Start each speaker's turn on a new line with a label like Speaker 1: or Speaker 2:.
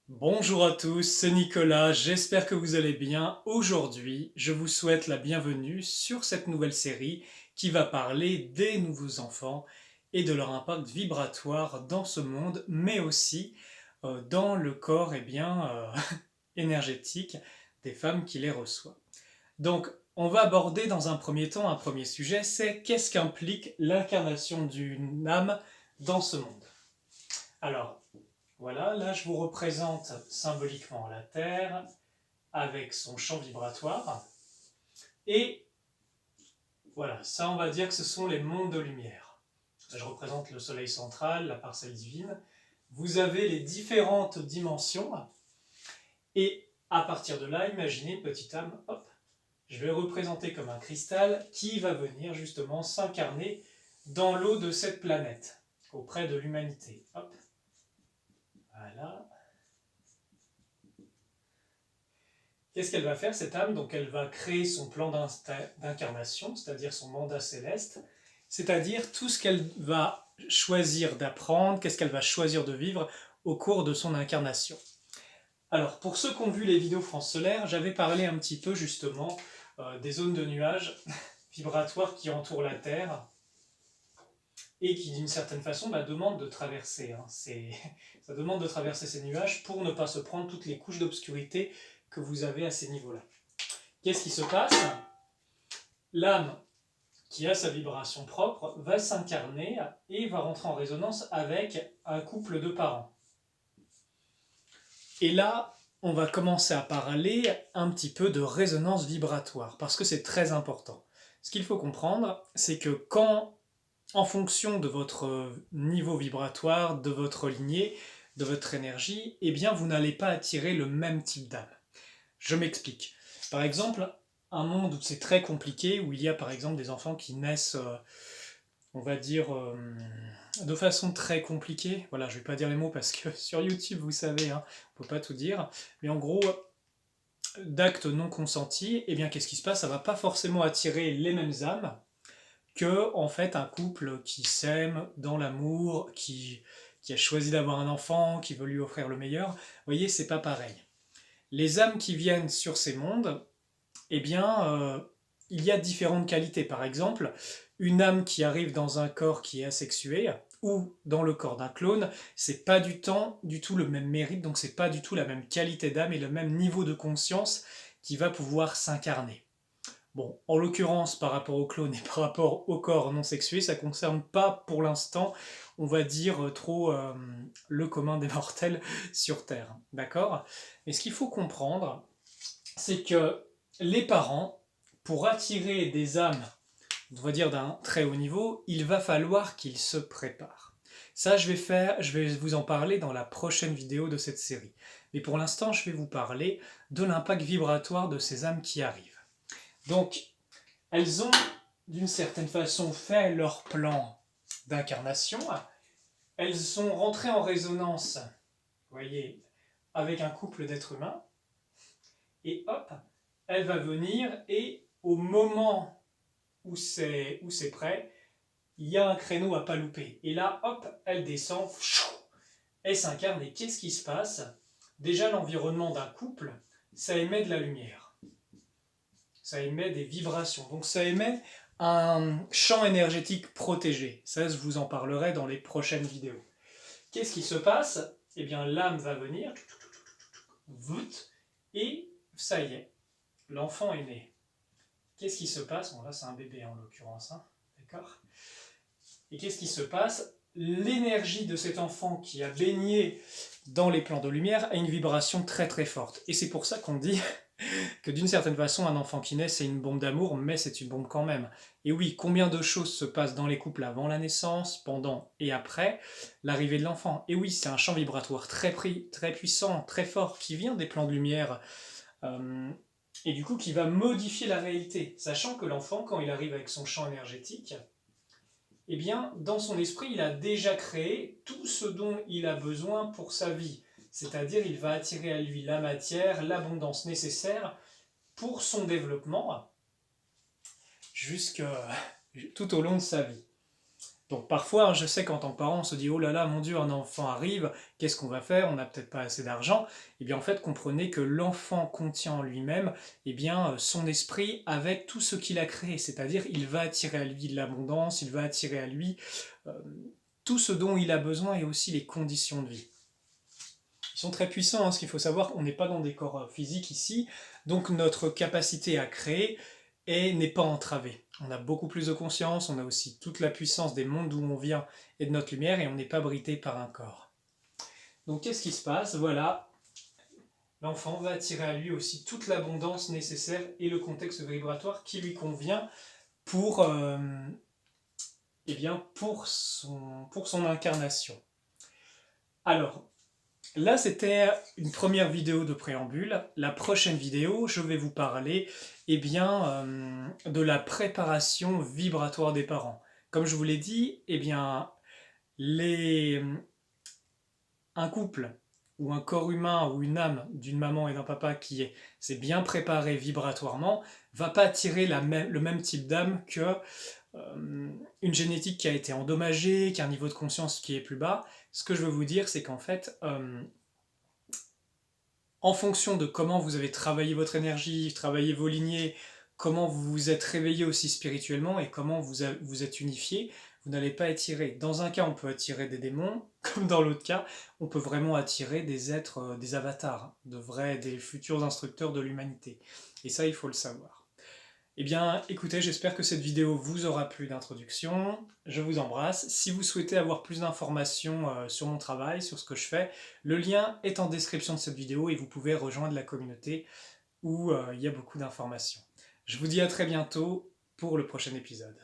Speaker 1: Bonjour à tous, c'est Nicolas, j'espère que vous allez bien. Aujourd'hui, je vous souhaite la bienvenue sur cette nouvelle série qui va parler des nouveaux enfants et de leur impact vibratoire dans ce monde, mais aussi dans le corps énergétique des femmes qui les reçoivent. Donc, on va aborder dans un premier temps un premier sujet, c'est qu'est-ce qu'implique l'incarnation d'une âme dans ce monde. Alors, voilà, là je vous représente symboliquement la Terre avec son champ vibratoire. Et voilà, ça on va dire que ce sont les mondes de lumière. Je représente le soleil central, la parcelle divine. Vous avez les différentes dimensions. Et à partir de là, imaginez une petite âme, hop, je vais représenter comme un cristal qui va venir justement s'incarner dans l'eau de cette planète, auprès de l'humanité. Hop, voilà. Qu'est-ce qu'elle va faire, cette âme? Donc elle va créer son plan d'incarnation, c'est-à-dire son mandat céleste, c'est-à-dire tout ce qu'elle va choisir d'apprendre, qu'est-ce qu'elle va choisir de vivre au cours de son incarnation. Alors, pour ceux qui ont vu les vidéos France Solaire, j'avais parlé un petit peu justement des zones de nuages vibratoires qui entourent la Terre et qui, d'une certaine façon, demandent de traverser. Ça demande de traverser ces nuages pour ne pas se prendre toutes les couches d'obscurité que vous avez à ces niveaux-là. Qu'est-ce qui se passe? L'âme qui a sa vibration propre va s'incarner et va rentrer en résonance avec un couple de parents. Et là, on va commencer à parler un petit peu de résonance vibratoire, parce que c'est très important. Ce qu'il faut comprendre, c'est que quand, en fonction de votre niveau vibratoire, de votre lignée, de votre énergie, eh bien vous n'allez pas attirer le même type d'âme. Je m'explique. Par exemple, un monde où c'est très compliqué, où il y a par exemple des enfants qui naissent, on va dire, de façon très compliquée. Voilà, je vais pas dire les mots parce que sur YouTube, vous savez, hein, on peut pas tout dire. Mais en gros, d'actes non consentis, eh bien qu'est-ce qui se passe? Ça va pas forcément attirer les mêmes âmes que en fait un couple qui s'aime dans l'amour, qui a choisi d'avoir un enfant, qui veut lui offrir le meilleur. Vous voyez, c'est pas pareil. Les âmes qui viennent sur ces mondes, eh bien, il y a différentes qualités. Par exemple, une âme qui arrive dans un corps qui est asexué ou dans le corps d'un clone, c'est pas du tout le même mérite, donc c'est pas du tout la même qualité d'âme et le même niveau de conscience qui va pouvoir s'incarner. Bon, en l'occurrence, par rapport au clone et par rapport au corps non sexué, ça ne concerne pas pour l'instant, on va dire, trop le commun des mortels sur Terre. D'accord? Mais ce qu'il faut comprendre, c'est que les parents, pour attirer des âmes, on va dire d'un très haut niveau, il va falloir qu'ils se préparent. Ça, je vais vous en parler dans la prochaine vidéo de cette série. Mais pour l'instant, je vais vous parler de l'impact vibratoire de ces âmes qui arrivent. Donc, elles ont d'une certaine façon fait leur plan d'incarnation. Elles sont rentrées en résonance, vous voyez, avec un couple d'êtres humains. Et hop, elle va venir et au moment où c'est prêt, il y a un créneau à pas louper. Et là, hop, elle descend, elle s'incarne. Et qu'est-ce qui se passe? Déjà, l'environnement d'un couple, ça émet de la lumière. Ça émet des vibrations. Donc ça émet un champ énergétique protégé. Ça, je vous en parlerai dans les prochaines vidéos. Qu'est-ce qui se passe? Eh bien, l'âme va venir, et ça y est, l'enfant est né. Qu'est-ce qui se passe? Bon, là, c'est un bébé en l'occurrence, hein, d'accord? Et qu'est-ce qui se passe? L'énergie de cet enfant qui a baigné dans les plans de lumière a une vibration très très forte. Et c'est pour ça qu'on dit que d'une certaine façon, un enfant qui naît, c'est une bombe d'amour, mais c'est une bombe quand même. Et oui, combien de choses se passent dans les couples avant la naissance, pendant et après l'arrivée de l'enfant? Et oui, c'est un champ vibratoire très puissant, très fort, qui vient des plans de lumière, et du coup qui va modifier la réalité, sachant que l'enfant, quand il arrive avec son champ énergétique, eh bien, dans son esprit, il a déjà créé tout ce dont il a besoin pour sa vie. C'est-à-dire, il va attirer à lui la matière, l'abondance nécessaire pour son développement jusque tout au long de sa vie. Donc parfois, hein, je sais qu'en tant que parent, on se dit «Oh là là, mon Dieu, un enfant arrive, qu'est-ce qu'on va faire? On n'a peut-être pas assez d'argent». Eh bien en fait, comprenez que l'enfant contient en lui-même son esprit avec tout ce qu'il a créé, c'est-à-dire il va attirer à lui de l'abondance, il va attirer à lui euh, tout ce dont il a besoin et aussi les conditions de vie. Ils sont très puissants, hein, ce qu'il faut savoir, on n'est pas dans des corps physiques ici, donc notre capacité à créer n'est pas entravée. On a beaucoup plus de conscience, on a aussi toute la puissance des mondes d'où on vient et de notre lumière, et on n'est pas brité par un corps. Donc qu'est-ce qui se passe? Voilà, l'enfant va attirer à lui aussi toute l'abondance nécessaire et le contexte vibratoire qui lui convient pour, pour son incarnation. Alors, là, c'était une première vidéo de préambule. La prochaine vidéo, je vais vous parler de la préparation vibratoire des parents. Comme je vous l'ai dit, les, un couple ou un corps humain ou une âme d'une maman et d'un papa s'est bien préparé vibratoirement va pas attirer le même type d'âme que une génétique qui a été endommagée, qui a un niveau de conscience qui est plus bas. Ce que je veux vous dire, c'est qu'en fait, en fonction de comment vous avez travaillé votre énergie, travaillé vos lignées, comment vous vous êtes réveillé aussi spirituellement et comment vous êtes unifié, vous n'allez pas attirer. Dans un cas, on peut attirer des démons, comme dans l'autre cas, on peut vraiment attirer des êtres, des avatars, des futurs instructeurs de l'humanité. Et ça, il faut le savoir. Eh bien, écoutez, j'espère que cette vidéo vous aura plu d'introduction. Je vous embrasse. Si vous souhaitez avoir plus d'informations sur mon travail, sur ce que je fais, le lien est en description de cette vidéo et vous pouvez rejoindre la communauté où il y a beaucoup d'informations. Je vous dis à très bientôt pour le prochain épisode.